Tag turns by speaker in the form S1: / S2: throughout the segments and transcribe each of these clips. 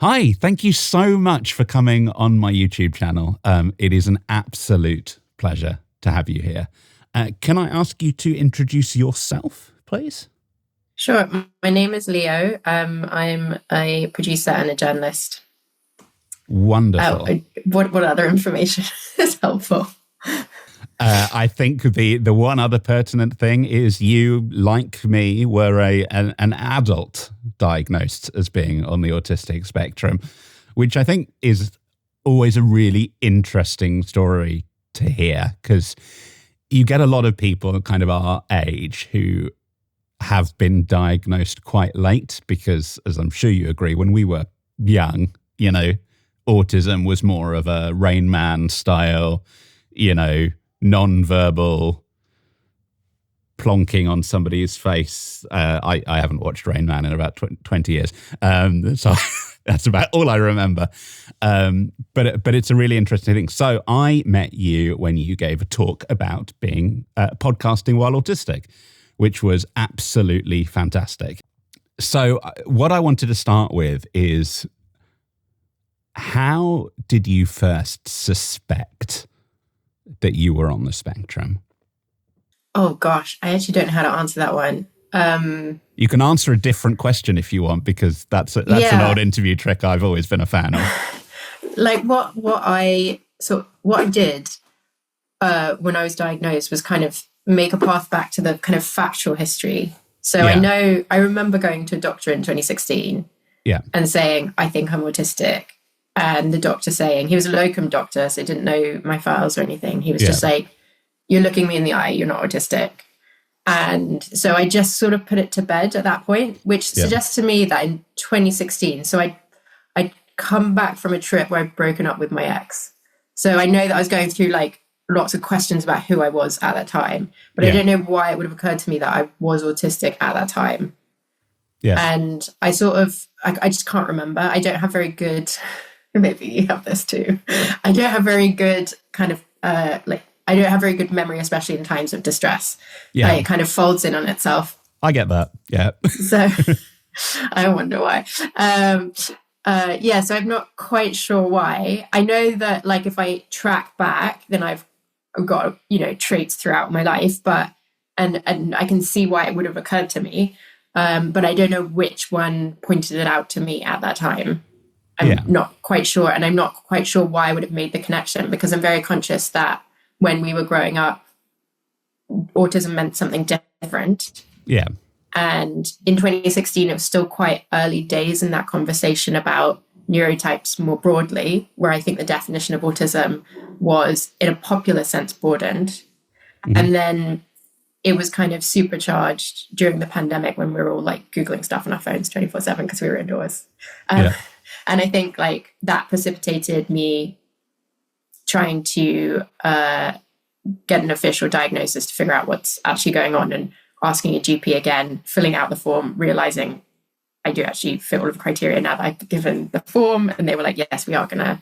S1: Hi, thank you so much for coming on my YouTube channel. It is an absolute pleasure to have you here. Can I ask you to introduce yourself, please?
S2: Sure. My name is Leo. I'm a producer and a journalist.
S1: Wonderful.
S2: What other information is helpful?
S1: I think the one other pertinent thing is you, like me, were an adult diagnosed as being on the autistic spectrum, which I think is always a really interesting story to hear, because you get a lot of people kind of our age who have been diagnosed quite late because, as I'm sure you agree, when we were young, autism was more of a Rain Man style, non-verbal plonking on somebody's face. I haven't watched Rain Man in about 20 years. So that's about all I remember. But it's a really interesting thing. So I met you when you gave a talk about being podcasting while autistic, which was absolutely fantastic. So what I wanted to start with is, how did you first suspect that you were on the spectrum?
S2: Oh gosh, I actually don't know how to answer that one.
S1: You can answer a different question if you want, because that's an old interview trick I've always been a fan of.
S2: Like what I did when I was diagnosed was kind of make a path back to the kind of factual history. So yeah. I remember going to a doctor in 2016 and saying, I think I'm autistic. And the doctor saying, he was a locum doctor, so he didn't know my files or anything. He was just like, you're looking me in the eye, you're not autistic. And so I just sort of put it to bed at that point, which suggests to me that in 2016, so I'd come back from a trip where I'd broken up with my ex. So I know that I was going through like lots of questions about who I was at that time, but I don't know why it would have occurred to me that I was autistic at that time. Yeah. And I just can't remember. I don't have very good, maybe you have this too. I don't have very good kind of, I don't have very good memory, especially in times of distress. Yeah. It kind of folds in on itself.
S1: I get that. Yeah.
S2: So I wonder why. So I'm not quite sure why. I know that like if I track back, then I've got, traits throughout my life, and I can see why it would have occurred to me. But I don't know which one pointed it out to me at that time. I'm not quite sure. And I'm not quite sure why I would have made the connection, because I'm very conscious that when we were growing up, autism meant something different. Yeah. And in 2016, it was still quite early days in that conversation about neurotypes more broadly, where I think the definition of autism was, in a popular sense, broadened. Mm-hmm. And then it was kind of supercharged during the pandemic when we were all like Googling stuff on our phones 24/7 because we were indoors. And I think like that precipitated me trying to get an official diagnosis to figure out what's actually going on, and asking a GP again, filling out the form, realizing I do actually fit all of the criteria now that I've given the form. And they were like, yes, we are going to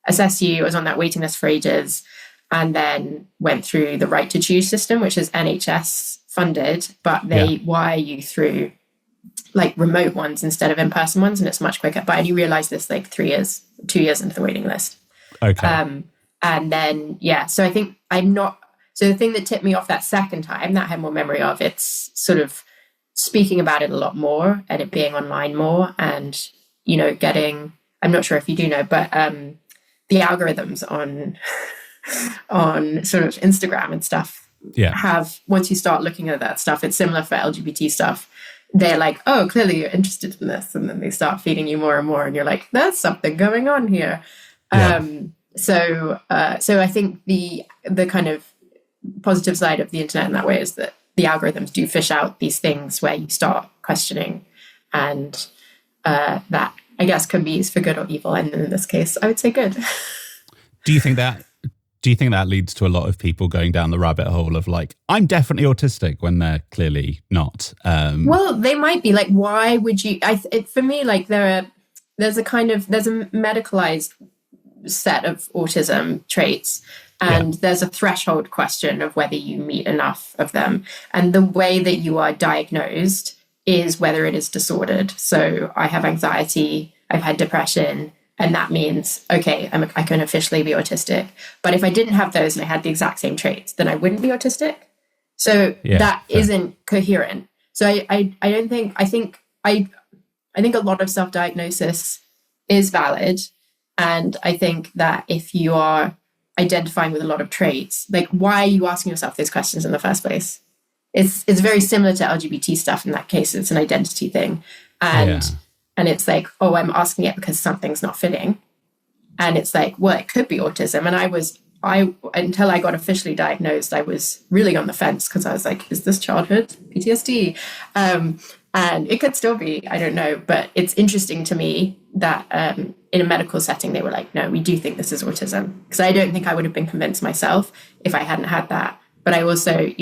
S2: assess you. I was on that waiting list for ages, and then went through the Right to Choose system, which is NHS funded, but they wire you through like remote ones instead of in-person ones, and it's much quicker. But I only realized this like 2 years into the waiting list. Okay. And then, so I think so the thing that tipped me off that second time, that I had more memory of, it's sort of speaking about it a lot more and it being online more, and, I'm not sure if you do know, but the algorithms on sort of Instagram and stuff have, once you start looking at that stuff, it's similar for LGBT stuff. They're like, oh, clearly you're interested in this. And then they start feeding you more and more. And you're like, there's something going on here. So I think the kind of positive side of the internet in that way is that the algorithms do fish out these things where you start questioning, and that I guess can be used for good or evil. And in this case, I would say good.
S1: Do you think that leads to a lot of people going down the rabbit hole of like, I'm definitely autistic when they're clearly not?
S2: Well, they might be. Like, why would you? For me, like there's a medicalized set of autism traits, and there's a threshold question of whether you meet enough of them, and the way that you are diagnosed is whether it is disordered. So I have anxiety, I've had depression, and that means, okay, I can officially be autistic. But if I didn't have those and I had the exact same traits, then I wouldn't be autistic. So that isn't coherent. So I don't think, I think a lot of self-diagnosis is valid. And I think that if you are identifying with a lot of traits, like, why are you asking yourself those questions in the first place? It's very similar to LGBT stuff in that case. It's an identity thing. And it's like, oh, I'm asking it because something's not fitting. And it's like, well, it could be autism. And until I got officially diagnosed, I was really on the fence because I was like, is this childhood PTSD? And it could still be, I don't know. But it's interesting to me that in a medical setting, they were like, no, we do think this is autism. Because I don't think I would have been convinced myself if I hadn't had that. But I also,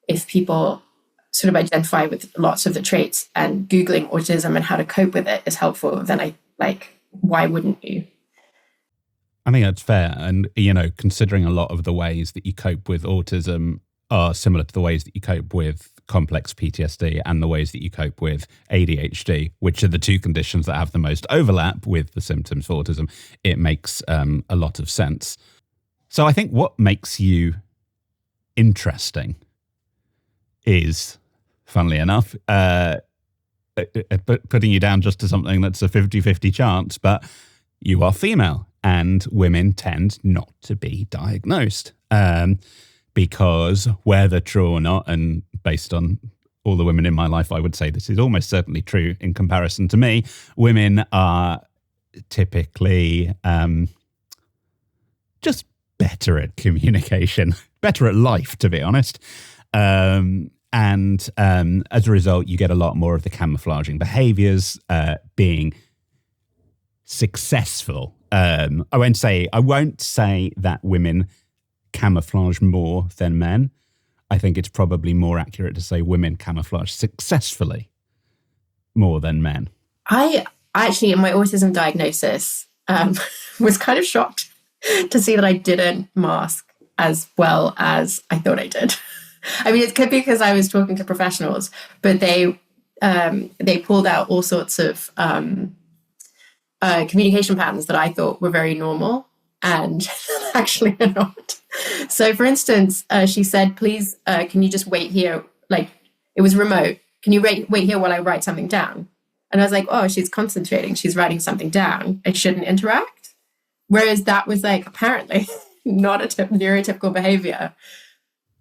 S2: if people sort of identify with lots of the traits and Googling autism and how to cope with it is helpful, then why wouldn't you?
S1: I think that's fair. And, considering a lot of the ways that you cope with autism are similar to the ways that you cope with complex PTSD and the ways that you cope with ADHD, which are the two conditions that have the most overlap with the symptoms for autism, it makes a lot of sense. So I think what makes you interesting is, funnily enough, putting you down just to something that's a 50-50 chance, but you are female and women tend not to be diagnosed because whether true or not, and based on all the women in my life, I would say this is almost certainly true in comparison to me, women are typically just better at communication, better at life, to be honest. And as a result, you get a lot more of the camouflaging behaviors being successful. I won't say that women camouflage more than men. I think it's probably more accurate to say women camouflage successfully more than men. I actually, in my autism diagnosis, was kind of shocked to see that I didn't mask as well as I thought I did. I mean, it could be because I was talking to professionals, but they pulled out all sorts of communication patterns that I thought were very normal and actually are not. So, for instance, she said, please, can you just wait here? Like, it was remote. Can you wait here while I write something down? And I was like, oh, she's concentrating. She's writing something down. I shouldn't interact. Whereas that was like, apparently not a neurotypical behavior.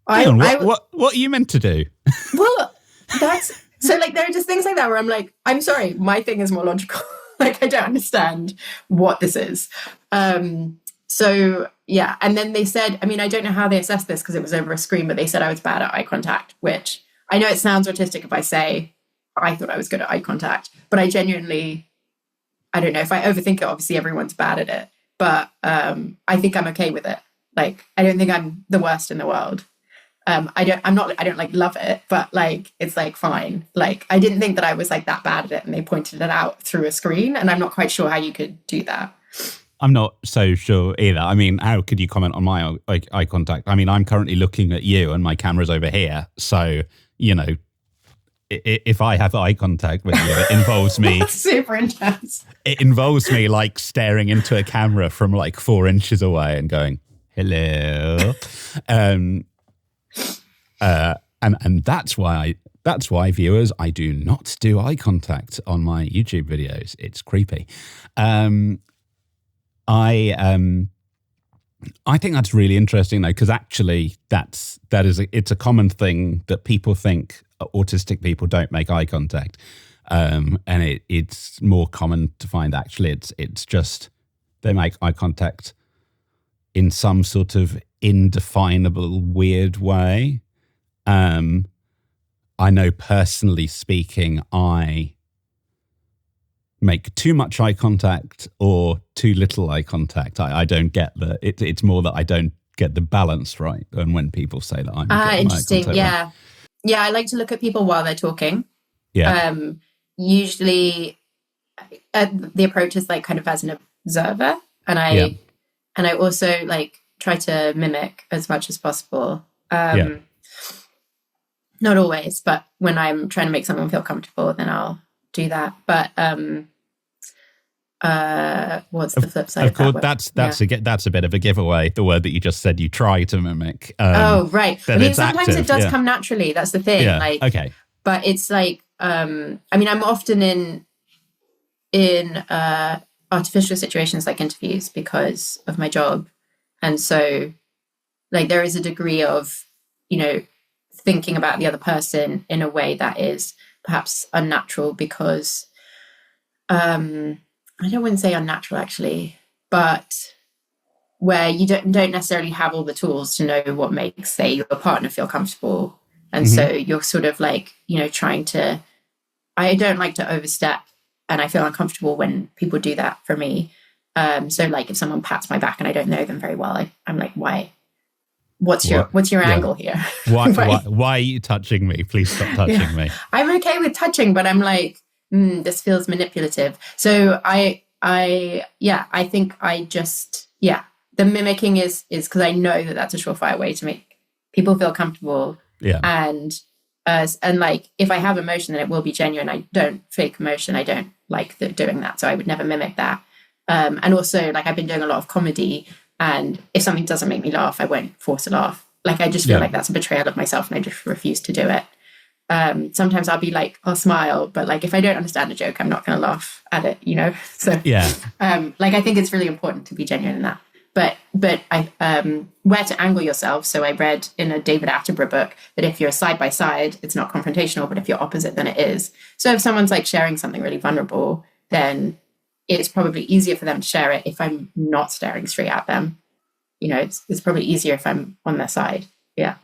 S1: What are you meant to do? Well,
S2: that's so like there are just things like that where I'm like, I'm sorry, my thing is more logical. Like I don't understand what this is. So yeah, and then they said, I mean, I don't know how they assessed this because it was over a screen, but they said I was bad at eye contact, which I know it sounds autistic if I say I thought I was good at eye contact, but I genuinely, I don't know, if I overthink it, obviously everyone's bad at it, but I think I'm okay with it. Like I don't think I'm the worst in the world. I don't like love it, but like it's like fine. Like I didn't think that I was like that bad at it, and they pointed it out through a screen, and I'm not quite sure how you could do that.
S1: I'm not so sure either. I mean, how could you comment on my eye contact? I mean, I'm currently looking at you, and my camera's over here, so if I have eye contact with you, it involves me.
S2: That's super intense.
S1: It involves me like staring into a camera from like 4 inches away and going, "Hello." And that's why viewers, I do not do eye contact on my YouTube videos. It's creepy. I think that's really interesting though, because actually it's a common thing that people think autistic people don't make eye contact, and it's more common to find actually it's just they make eye contact in some sort of indefinable weird way. I know personally speaking, I make too much eye contact or too little eye contact. I don't get it's more that I don't get the balance right. And when people say that I'm
S2: interesting. Yeah.
S1: Right.
S2: Yeah. I like to look at people while they're talking.
S1: Yeah.
S2: Usually the approach is like kind of as an observer. And I also like try to mimic as much as possible. Not always, but when I'm trying to make someone feel comfortable, then I'll do that. But What's the flip side
S1: Of
S2: of that
S1: course,
S2: word?
S1: that's a bit of a giveaway. The word that you just said you try to mimic.
S2: Oh, right. I mean,
S1: It's
S2: sometimes
S1: active.
S2: it does
S1: Yeah.
S2: come naturally. That's the thing.
S1: Yeah.
S2: Like,
S1: Okay.
S2: but it's like, I mean, I'm often in artificial situations like interviews because of my job, and so like there is a degree of, you know, thinking about the other person in a way that is perhaps unnatural because I wouldn't say unnatural actually, but where you don't necessarily have all the tools to know what makes, say, your partner feel comfortable. And so you're sort of like, you know, trying to, I don't like to overstep, and I feel uncomfortable when people do that for me. So like if someone pats my back and I don't know them very well, I'm like, why? What's your angle here?
S1: Why are you touching me? Please stop touching me.
S2: I'm okay with touching, but I'm like, this feels manipulative. So I think I just, the mimicking is because I know that that's a surefire way to make people feel comfortable.
S1: Yeah.
S2: And like if I have emotion, then it will be genuine. I don't fake emotion. I don't like doing that. So I would never mimic that. And also, like, I've been doing a lot of comedy, and if something doesn't make me laugh, I won't force a laugh. Like, I just feel like that's a betrayal of myself, and I just refuse to do it. Sometimes I'll be like, I'll smile, but like if I don't understand a joke, I'm not going to laugh at it, you know? So like I think it's really important to be genuine in that. But I where to angle yourself. So I read in a David Attenborough book that if you're side by side, it's not confrontational, but if you're opposite, then it is. So if someone's like sharing something really vulnerable, then it's probably easier for them to share it if I'm not staring straight at them. You know, it's probably easier if I'm on their side. Yeah.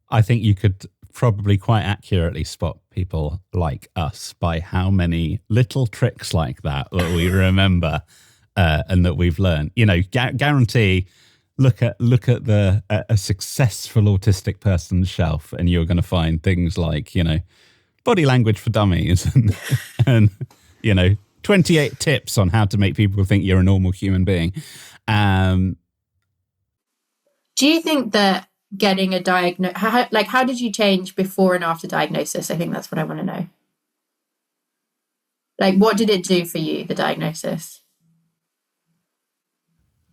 S1: I think you could probably quite accurately spot people like us by how many little tricks like that we remember and that we've learned. You know, guarantee, look at a successful autistic person's shelf, and you're going to find things like, you know, body language for dummies and you know, 28 tips on how to make people think you're a normal human being.
S2: Do you think that getting a diagnosis, how did you change before and after diagnosis? I think that's what I want to know. Like, what did it do for you, the diagnosis?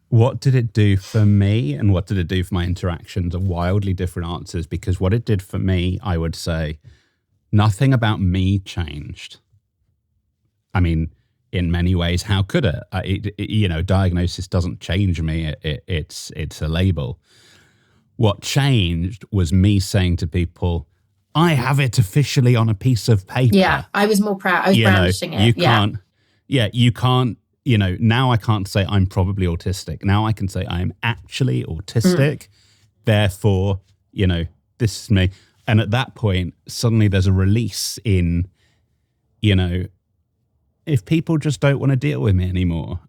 S1: What did it do for me and what did it do for my interactions are wildly different answers, because what it did for me, I would say, nothing about me changed. I mean, in many ways, how could it? You know, diagnosis doesn't change me. It's a label. What changed was me saying to people, I have it officially on a piece of paper.
S2: Yeah, I was more proud. I was brandishing it.
S1: You can't, you know, now I can't say I'm probably autistic. Now I can say I'm actually autistic. Therefore, you know, this is me. And at that point, suddenly there's a release in, you know, if people just don't want to deal with me anymore.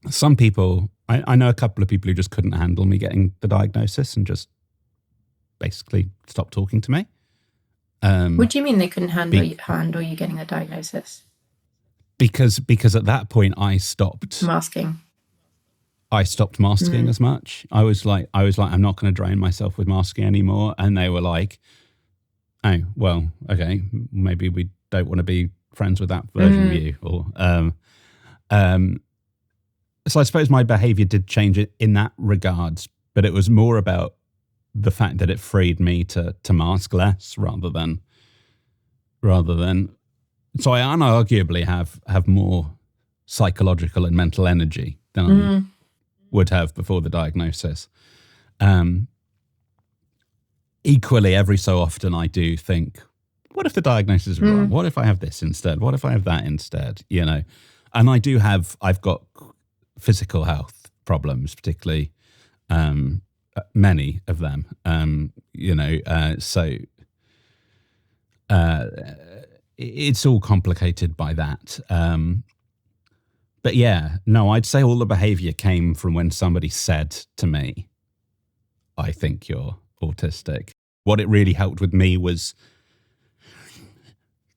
S1: Some people, I know a couple of people who just couldn't handle me getting the diagnosis and just basically stopped talking to me.
S2: What do you mean they couldn't handle you getting the diagnosis?
S1: Because at that point I stopped
S2: masking
S1: as much. I was like, I'm not going to drain myself with masking anymore. And they were like, oh, well, okay, maybe we don't want to be friends with that version of you. Or, so I suppose my behavior did change it in that regards, but it was more about the fact that it freed me to mask less rather than. So I unarguably have more psychological and mental energy than I would have before the diagnosis. Equally, every so often I do think, what if the diagnosis is wrong? What if I have this instead? What if I have that instead? You know, and I've got physical health problems, particularly many of them. You know, so it's all complicated by that. But yeah, no, I'd say all the behavior came from when somebody said to me, I think you're autistic. What it really helped with me was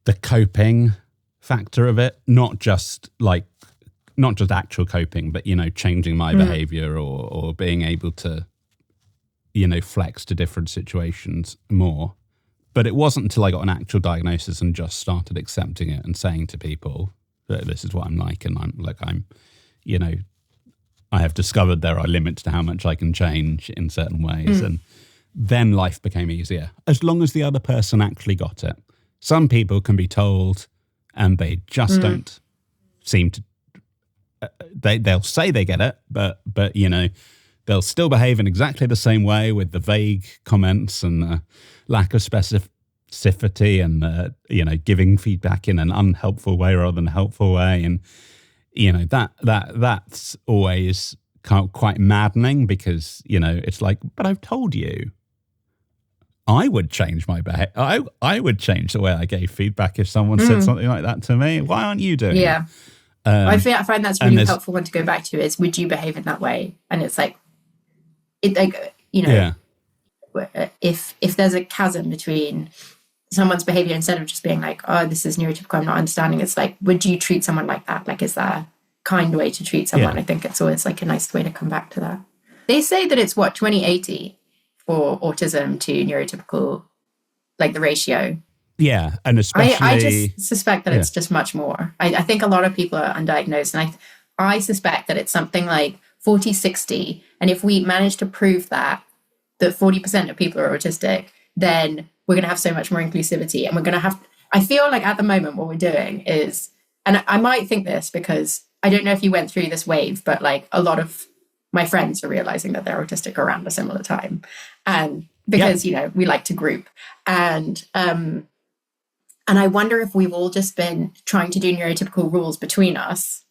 S1: the coping factor of it, not just actual coping, but, you know, changing my behavior or being able to, you know, flex to different situations more. But it wasn't until I got an actual diagnosis and just started accepting it and saying to people, this is what I'm like, and I'm, you know, I have discovered there are limits to how much I can change in certain ways, and then life became easier as long as the other person actually got it. Some people can be told, and they just don't seem to. They'll say they get it, but you know, they'll still behave in exactly the same way with the vague comments and the lack of specificity and you know, giving feedback in an unhelpful way rather than a helpful way, and you know that's always quite maddening, because you know it's like, but I've told you. I would change my behavior. I would change the way I gave feedback if someone said something like that to me. Why aren't you doing it?
S2: I find that's really helpful one to go back to is, would you behave in that way? And it's like, you know, if there's a chasm between someone's behavior, instead of just being like, oh, this is neurotypical, I'm not understanding, it's like, would you treat someone like that? Like, is that a kind way to treat someone? I think it's always like a nice way to come back to that. They say that it's 2080 for autism to neurotypical, like the ratio.
S1: Yeah, and especially...
S2: I just suspect that it's just much more. I think a lot of people are undiagnosed, and I suspect that it's something like 40-60, and if we manage to prove that 40% of people are autistic, then we're going to have so much more inclusivity, and we're going to have... I feel like at the moment what we're doing is, and I might think this because I don't know if you went through this wave, but like a lot of my friends are realizing that they're autistic around a similar time, and because, you know, we like to group, and I wonder if we've all just been trying to do neurotypical rules between us,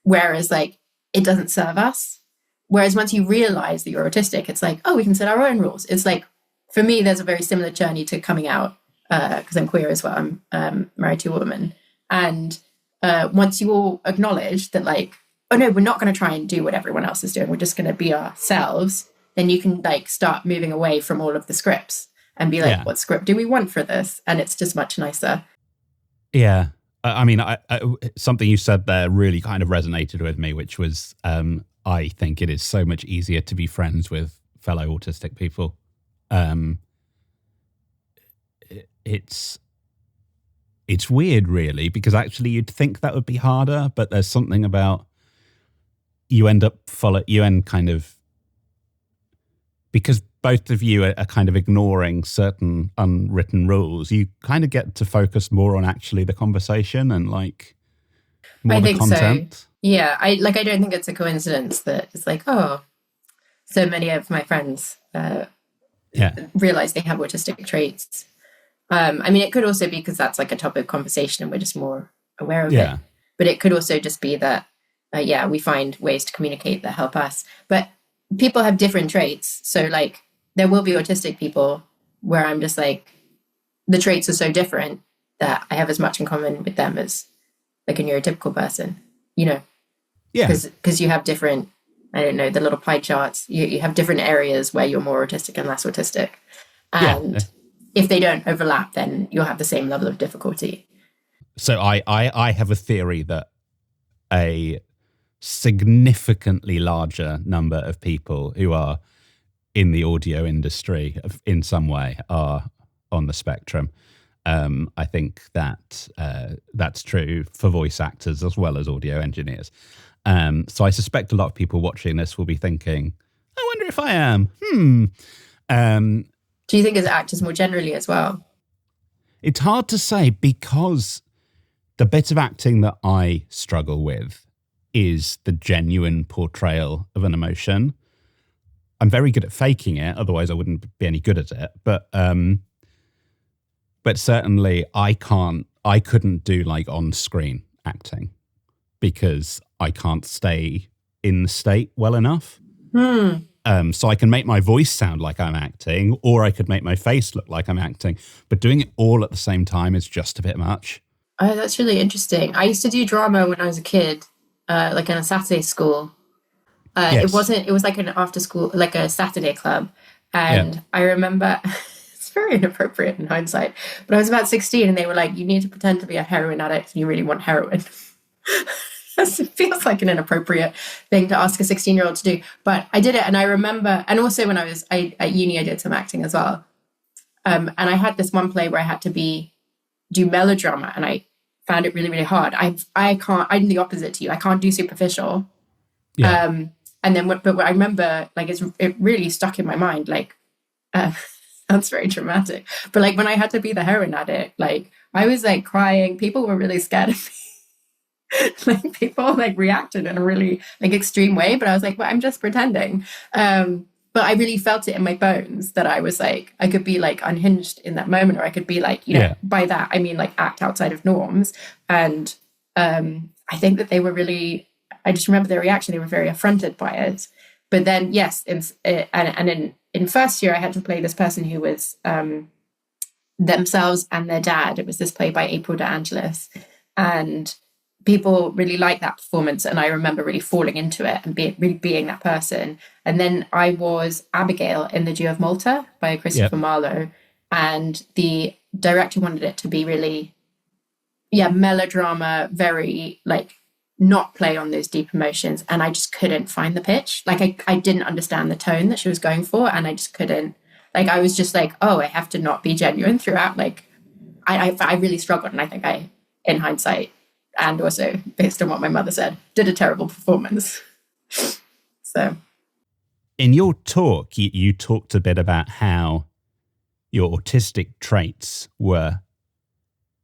S2: whereas like it doesn't serve us. Whereas once you realize that you're autistic, it's like, oh, we can set our own rules. It's like, for me, there's a very similar journey to coming out, because I'm queer as well. I'm married to a woman. And once you all acknowledge that, like, oh no, we're not going to try and do what everyone else is doing, we're just going to be ourselves, then you can like start moving away from all of the scripts and be like, what script do we want for this? And it's just much nicer.
S1: Yeah. I mean, I something you said there really kind of resonated with me, which was, I think it is so much easier to be friends with fellow autistic people. It's weird, really, because actually you'd think that would be harder, but there's something about you end kind of, because both of you are kind of ignoring certain unwritten rules, you kind of get to focus more on actually the conversation and like more the content.
S2: So. Yeah, I don't think it's a coincidence that it's like, oh, so many of my friends realize they have autistic traits. I mean, it could also be because that's like a topic of conversation and we're just more aware of it. But it could also just be that, we find ways to communicate that help us. But people have different traits. So like there will be autistic people where I'm just like, the traits are so different that I have as much in common with them as like a neurotypical person, you know? Yeah. Because you have different, I don't know, the little pie charts, you have different areas where you're more autistic and less autistic. And if they don't overlap, then you'll have the same level of difficulty.
S1: So I have a theory that a significantly larger number of people who are in the audio industry in some way are on the spectrum. I think that that's true for voice actors as well as audio engineers. So I suspect a lot of people watching this will be thinking, I wonder if I am.
S2: Do you think as actors more generally as well?
S1: It's hard to say, because the bit of acting that I struggle with is the genuine portrayal of an emotion. I'm very good at faking it, otherwise I wouldn't be any good at it. But certainly I couldn't do like on-screen acting because I can't stay in the state well enough. So I can make my voice sound like I'm acting, or I could make my face look like I'm acting, but doing it all at the same time is just a bit much.
S2: Oh, that's really interesting. I used to do drama when I was a kid, like in a Saturday school. It was like an after school, like a Saturday club. And I remember, it's very inappropriate in hindsight, but I was about 16 and they were like, you need to pretend to be a heroin addict if you really want heroin. It feels like an inappropriate thing to ask a 16-year-old to do, but I did it. And I remember, and also when I was at uni, I did some acting as well. And I had this one play where I had to do melodrama, and I found it really, really hard. I'm the opposite to you. I can't do superficial.
S1: Yeah.
S2: And then, but I remember, like, it really stuck in my mind. Like, that's very dramatic. But like when I had to be the heroin addict, like I was like crying. People were really scared of me. Like people like reacted in a really like extreme way. But I was like, well, I'm just pretending. But I really felt it in my bones that I was like, I could be like unhinged in that moment, or I could be like, you know, by that I mean like act outside of norms. And I think that they were really, I just remember their reaction. They were very affronted by it. But then, yes, in first year, I had to play this person who was themselves and their dad. It was this play by April De Angelis. And people really liked that performance. And I remember really falling into it and really being that person. And then I was Abigail in The Jew of Malta by Christopher Marlowe. And the director wanted it to be really, melodrama, very like not play on those deep emotions. And I just couldn't find the pitch. Like I didn't understand the tone that she was going for. And I just couldn't, like, I was just like, oh, I have to not be genuine throughout. Like I really struggled. And I think I, in hindsight, and also based on what my mother said, did a terrible performance. So
S1: in your talk, you talked a bit about how your autistic traits were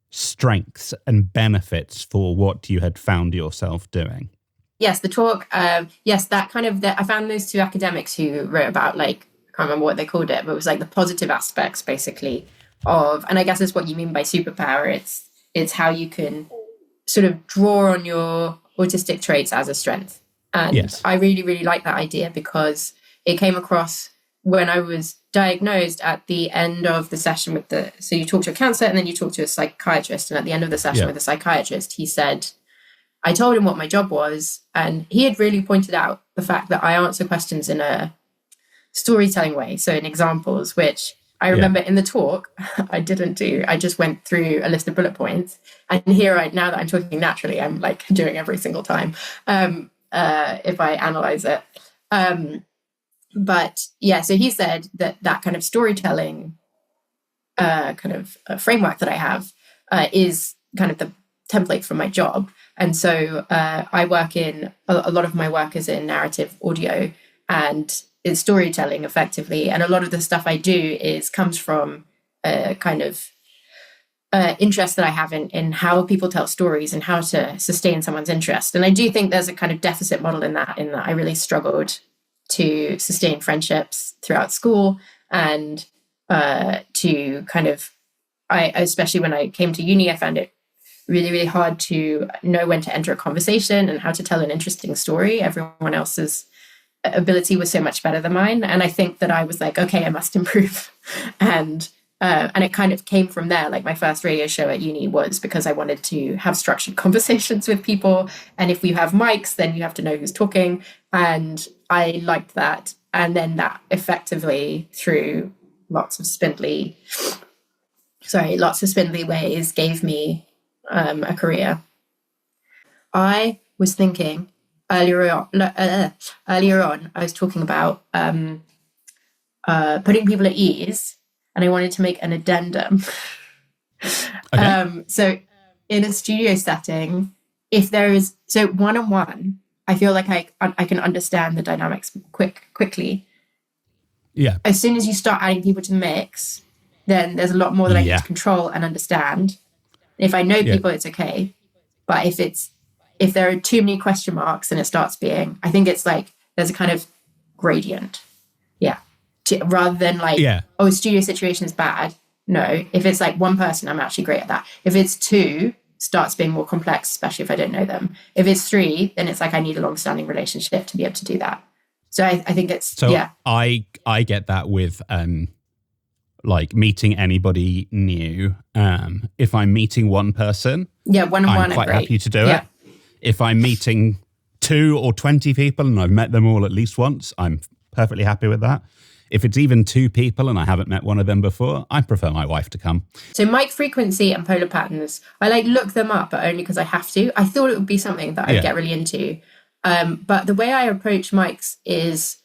S1: strengths and benefits for what you had found yourself doing.
S2: Yes, the talk, that kind of, I found those two academics who wrote about, like, I can't remember what they called it, but it was like the positive aspects basically of, and I guess that's what you mean by superpower. It's how you can sort of draw on your autistic traits as a strength. And I really, really like that idea because it came across when I was diagnosed at the end of the session so you talk to a counselor and then you talk to a psychiatrist. And at the end of the session with the psychiatrist, he said, I told him what my job was. And he had really pointed out the fact that I answer questions in a storytelling way. So in examples, which I remember in the talk, I didn't do. I just went through a list of bullet points. And here, now that I'm talking naturally, I'm like doing every single time if I analyze it. But yeah, so he said that kind of storytelling kind of framework that I have is kind of the template for my job. And so I work in, a lot of my work is in narrative audio and it's storytelling effectively. And a lot of the stuff I do comes from a kind of interest that I have in how people tell stories and how to sustain someone's interest. And I do think there's a kind of deficit model in that I really struggled to sustain friendships throughout school and to kind of, especially when I came to uni, I found it really, really hard to know when to enter a conversation and how to tell an interesting story. Everyone else's ability was so much better than mine. And I think that I was like, okay, I must improve. And it kind of came from there. Like my first radio show at uni was because I wanted to have structured conversations with people. And if we have mics, then you have to know who's talking. And I liked that. And then that effectively, through lots of spindly ways, gave me a career. I was thinking earlier on, I was talking about putting people at ease, and I wanted to make an addendum. Okay. So in a studio setting, if there is, so one-on-one, I feel like I can understand the dynamics quickly.
S1: Yeah.
S2: As soon as you start adding people to the mix, then there's a lot more that I need to control and understand. If I know people, it's okay. But if there are too many question marks and it starts being, I think it's like there's a kind of gradient. Yeah. Rather than like, studio situation is bad. No. If it's like one person, I'm actually great at that. If it's two, starts being more complex, especially if I don't know them. If it's three, then it's like I need a long-standing relationship to be able to do that. So I think it's,
S1: I get that with like meeting anybody new. If I'm meeting one person,
S2: one-on-one,
S1: I'm quite happy to do it. If I'm meeting 2 or 20 people and I've met them all at least once, I'm perfectly happy with that. If it's even 2 people and I haven't met one of them before, I prefer my wife to come.
S2: So mic frequency and polar patterns, I like look them up, but only because I have to. I thought it would be something that I'd get really into. But the way I approach mics is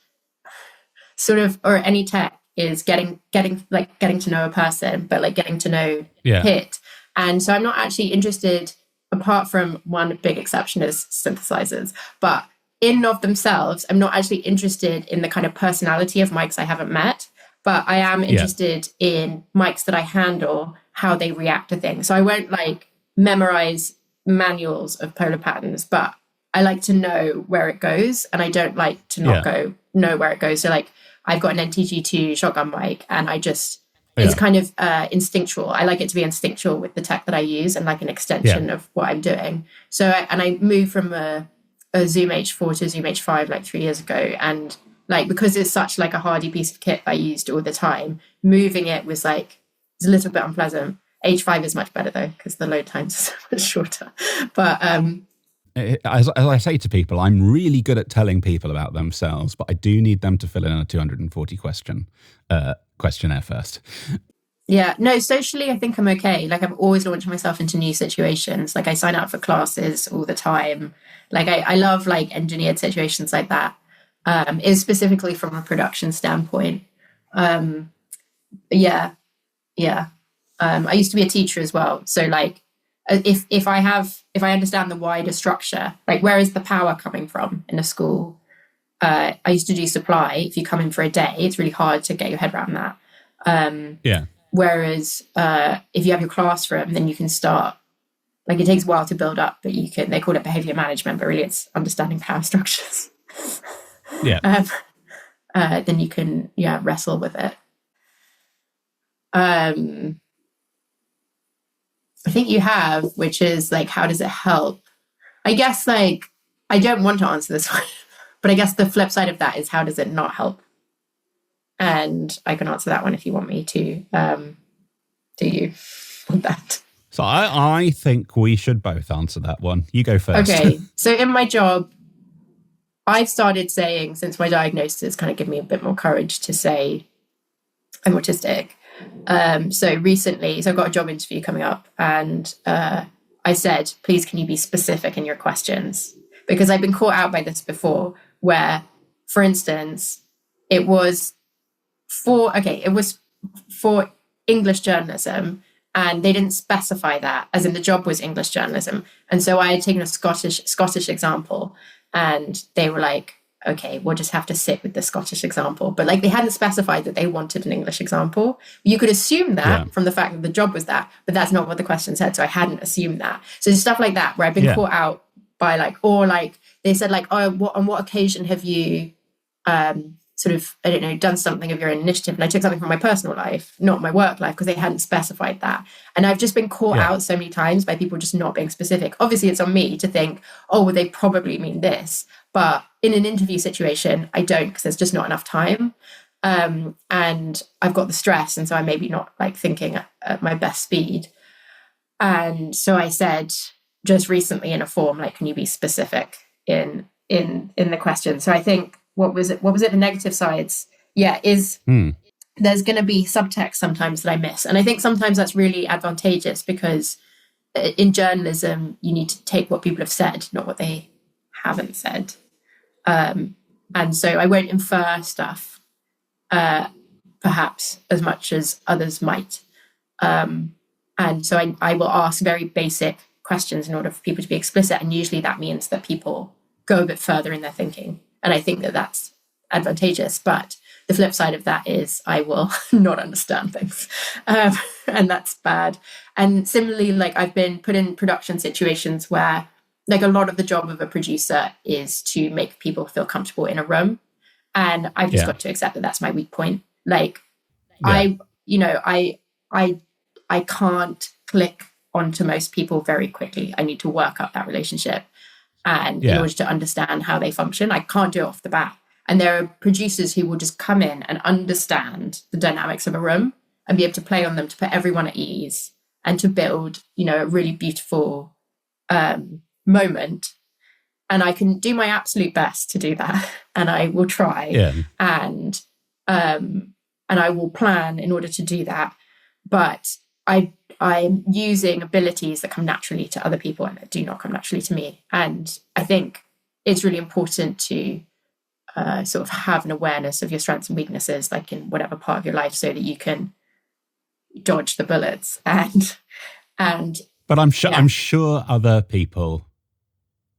S2: sort of, or any tech, is getting to know a person, but like getting to know it. And so I'm not actually interested apart from one big exception is synthesizers. But in and of themselves, I'm not actually interested in the kind of personality of mics I haven't met, but I am interested in mics that I handle, how they react to things. So I won't like memorize manuals of polar patterns, but I like to know where it goes, and I don't like to not know where it goes. So like I've got an NTG2 shotgun mic, and I just it's kind of instinctual. I like it to be instinctual with the tech that I use and like an extension of what I'm doing. So I moved from a Zoom H4 to a Zoom H5 like 3 years ago, and like because it's such like a hardy piece of kit I used all the time, moving it was like it's a little bit unpleasant. H5 is much better though because the load times are so much shorter. But
S1: as I say to people, I'm really good at telling people about themselves, but I do need them to fill in a 240 questionnaire first.
S2: Yeah, no, socially, I think I'm okay. Like I'm always launching myself into new situations. Like I sign up for classes all the time. Like I love like engineered situations like that. Is specifically from a production standpoint. Yeah. I used to be a teacher as well. So like if I understand the wider structure, like where is the power coming from in a school? I used to do supply. If you come in for a day, it's really hard to get your head around that. Whereas if you have your classroom, then you can start, like it takes a while to build up, but you can, they call it behavior management, but really it's understanding power structures. Then you can, wrestle with it. I think you have, which is like, how does it help? I guess like, I don't want to answer this one, but I guess the flip side of that is how does it not help? And I can answer that one if you want me to. Do you want that?
S1: So I think we should both answer that one. You go first.
S2: Okay. So in my job, I've started saying, since my diagnosis kind of given me a bit more courage to say I'm autistic. So recently, I've got a job interview coming up, and I said, please, can you be specific in your questions? Because I've been caught out by this before, where, for instance, it was for English journalism, and they didn't specify that, as in the job was English journalism. And so I had taken a Scottish example, and they were like, okay, we'll just have to sit with the Scottish example. But like they hadn't specified that they wanted an English example. You could assume that from the fact that the job was that, but that's not what the question said. So I hadn't assumed that. So stuff like that, where I've been caught out by like, or like they said like, oh, on what occasion have you sort of, I don't know, done something of your own initiative? And I took something from my personal life, not my work life, because they hadn't specified that. And I've just been caught out so many times by people just not being specific. Obviously, it's on me to think, oh, well, they probably mean this. But in an interview situation, I don't, because there's just not enough time. And I've got the stress. And so I'm maybe not like thinking at my best speed. And so I said just recently in a form, like, can you be specific in the question? So I think, what was it? The negative sides? There's going to be subtext sometimes that I miss. And I think sometimes that's really advantageous because in journalism, you need to take what people have said, not what they haven't said. And so I won't infer stuff, perhaps as much as others might. And so I will ask very basic questions in order for people to be explicit. And usually that means that people go a bit further in their thinking. And I think that that's advantageous. But the flip side of that is I will not understand things. And that's bad. And similarly, like I've been put in production situations where like a lot of the job of a producer is to make people feel comfortable in a room. And I've just got to accept that that's my weak point. Like I can't click onto most people very quickly. I need to work up that relationship. And in order to understand how they function, I can't do it off the bat. And there are producers who will just come in and understand the dynamics of a room and be able to play on them to put everyone at ease and to build, a really beautiful moment. And I can do my absolute best to do that. And I will try. And I will plan in order to do that. But I'm using abilities that come naturally to other people and that do not come naturally to me. And I think it's really important to sort of have an awareness of your strengths and weaknesses, like in whatever part of your life, so that you can dodge the bullets and
S1: But
S2: Yeah.
S1: I'm sure other people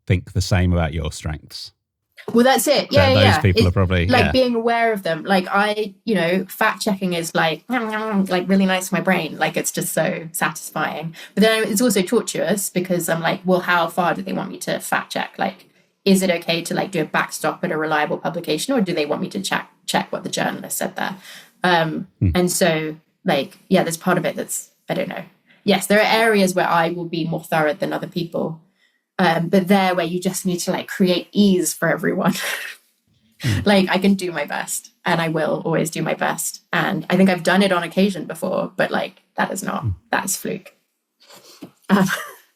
S1: think the same about your strengths.
S2: Well, that's it. Yeah,
S1: Those people are probably
S2: like being aware of them. Like fact checking is like really nice for my brain. Like it's just so satisfying. But then it's also tortuous because I'm like, well, how far do they want me to fact check? Like, is it okay to like do a backstop at a reliable publication, or do they want me to check what the journalist said there? And so like, yeah, there's part of it that's, I don't know. Yes, there are areas where I will be more thorough than other people. But there where you just need to like create ease for everyone. Like I can do my best and I will always do my best. And I think I've done it on occasion before, but like that's fluke.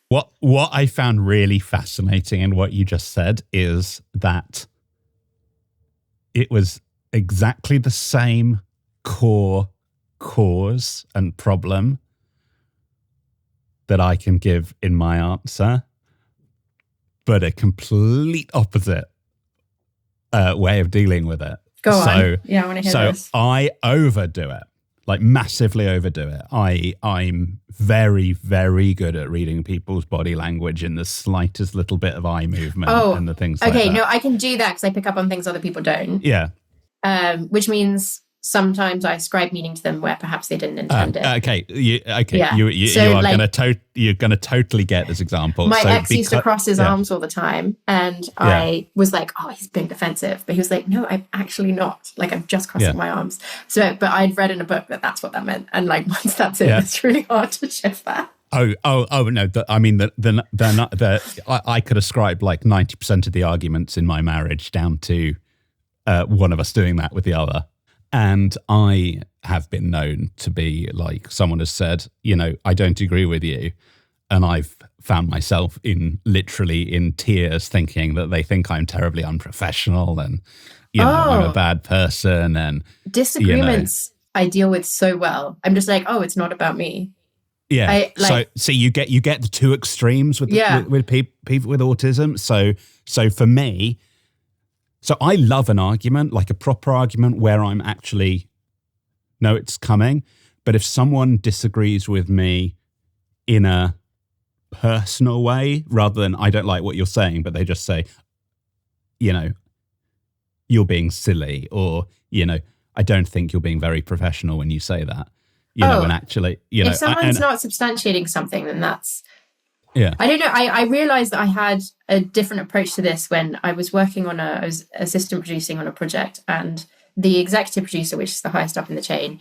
S1: What I found really fascinating in what you just said is that it was exactly the same core cause and problem that I can give in my answer, but a complete opposite way of dealing with it.
S2: Go on. Yeah, I want to hear this.
S1: So I overdo it, like massively overdo it. I'm very, very good at reading people's body language in the slightest little bit of eye movement and the things like that.
S2: Okay, no, I can do that because I pick up on things other people don't.
S1: Yeah.
S2: Which means sometimes I ascribe meaning to them where perhaps they didn't intend it.
S1: Okay,
S2: Yeah.
S1: You are like, you're gonna totally get this example.
S2: My ex used to cross his arms all the time, and I was like, "Oh, he's being defensive," but he was like, "No, I'm actually not. Like, I'm just crossing my arms." So, but I'd read in a book that that's what that meant, and like once that's it, it's really hard to shift that.
S1: Oh no! I mean, I could ascribe like 90% of the arguments in my marriage down to one of us doing that with the other. And I have been known to be like, someone has said, I don't agree with you. And I've found myself literally in tears thinking that they think I'm terribly unprofessional and, I'm a bad person. And
S2: disagreements I deal with so well. I'm just like, oh, it's not about me.
S1: Yeah. So you get the two extremes with people with autism. So for me, so I love an argument, like a proper argument where I'm actually know it's coming. But if someone disagrees with me in a personal way, rather than I don't like what you're saying, but they just say, you're being silly, or, I don't think you're being very professional when you say that. When actually,
S2: if someone's not substantiating something, then that's,
S1: yeah.
S2: I don't know. I realized that I had a different approach to this when I was working I was assistant producing on a project, and the executive producer, which is the highest up in the chain,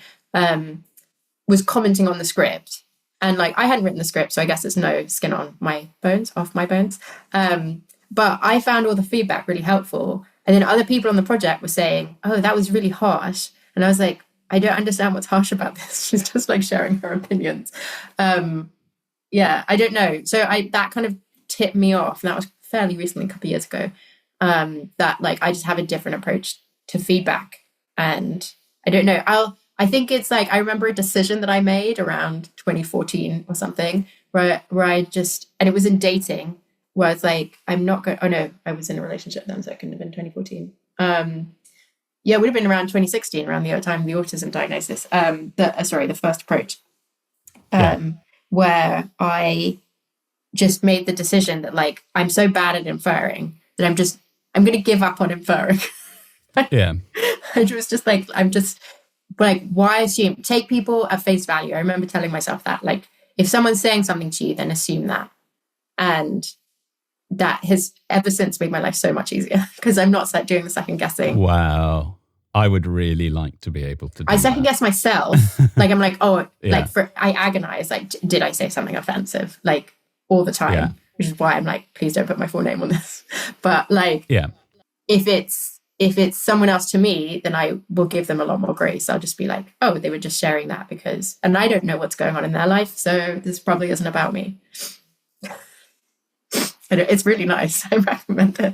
S2: was commenting on the script. And like, I hadn't written the script, so I guess it's no skin off my bones. But I found all the feedback really helpful. And then other people on the project were saying, oh, that was really harsh. And I was like, I don't understand what's harsh about this. She's just like sharing her opinions. Yeah, I don't know. So that kind of tipped me off. And that was fairly recently, a couple of years ago, that like, I just have a different approach to feedback. And I don't know, I think it's like, I remember a decision that I made around 2014 or something where I just, and it was in dating, where I was like, I'm not going, oh no, I was in a relationship then, so it couldn't have been 2014. Yeah, it would have been around 2016, around the time of the autism diagnosis, the first approach, where I just made the decision that like, I'm so bad at inferring that I'm going to give up on inferring.
S1: Yeah.
S2: I was just like, I'm just like, why assume? Take people at face value. I remember telling myself that, like, if someone's saying something to you, then assume that. And that has ever since made my life so much easier because I'm not doing the second guessing.
S1: Wow. I would really like to be able to do
S2: I second guess myself. Like, I'm like, oh, like I agonize. Like, did I say something offensive? Like all the time, which is why I'm like, please don't put my full name on this. But like, if it's someone else to me, then I will give them a lot more grace. I'll just be like, oh, they were just sharing that because, and I don't know what's going on in their life. So this probably isn't about me. It's really nice. I recommend it.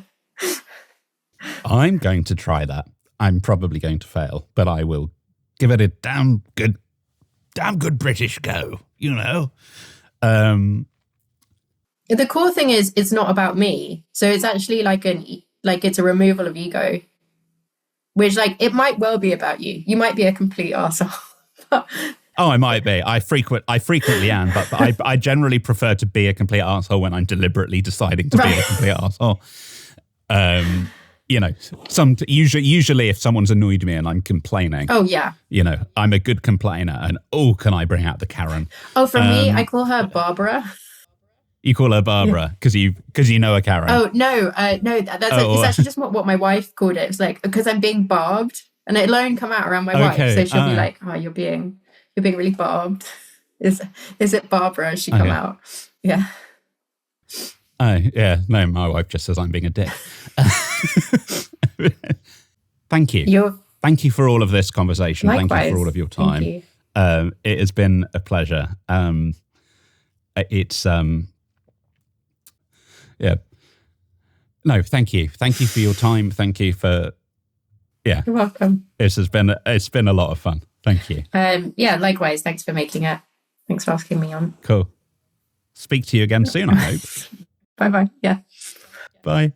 S1: I'm going to try that. I'm probably going to fail, but I will give it a damn good British go, The
S2: core thing is it's not about me. So it's actually like it's a removal of ego, which like it might well be about you. You might be a complete arsehole, but
S1: Oh, I might be. I frequently am, but I generally prefer to be a complete arsehole when I'm deliberately deciding to be a complete arsehole. You know, usually if someone's annoyed me and I'm complaining,
S2: Oh yeah,
S1: you know, I'm a good complainer, and can I bring out the Karen?
S2: Oh, for me, I call her Barbara.
S1: You call her Barbara because you know a Karen.
S2: Oh no, no, it's actually just what my wife called it. It's like because I'm being barbed, and it'll only come out around my wife, so she'll be like, "Oh, you're being really barbed." Is it Barbara? She come out, yeah.
S1: Oh yeah, no, my wife just says I'm being a dick. Thank you. Thank you for all of this conversation.
S2: Likewise.
S1: Thank you for all of your time.
S2: Thank you.
S1: It has been a pleasure. It's yeah. No, thank you. Thank you for your time. Thank you for
S2: You're welcome.
S1: It's been a lot of fun. Thank you.
S2: Yeah, likewise. Thanks for making it. Thanks for asking me on.
S1: Cool. Speak to you again soon, I hope.
S2: Bye-bye. Yeah.
S1: Bye.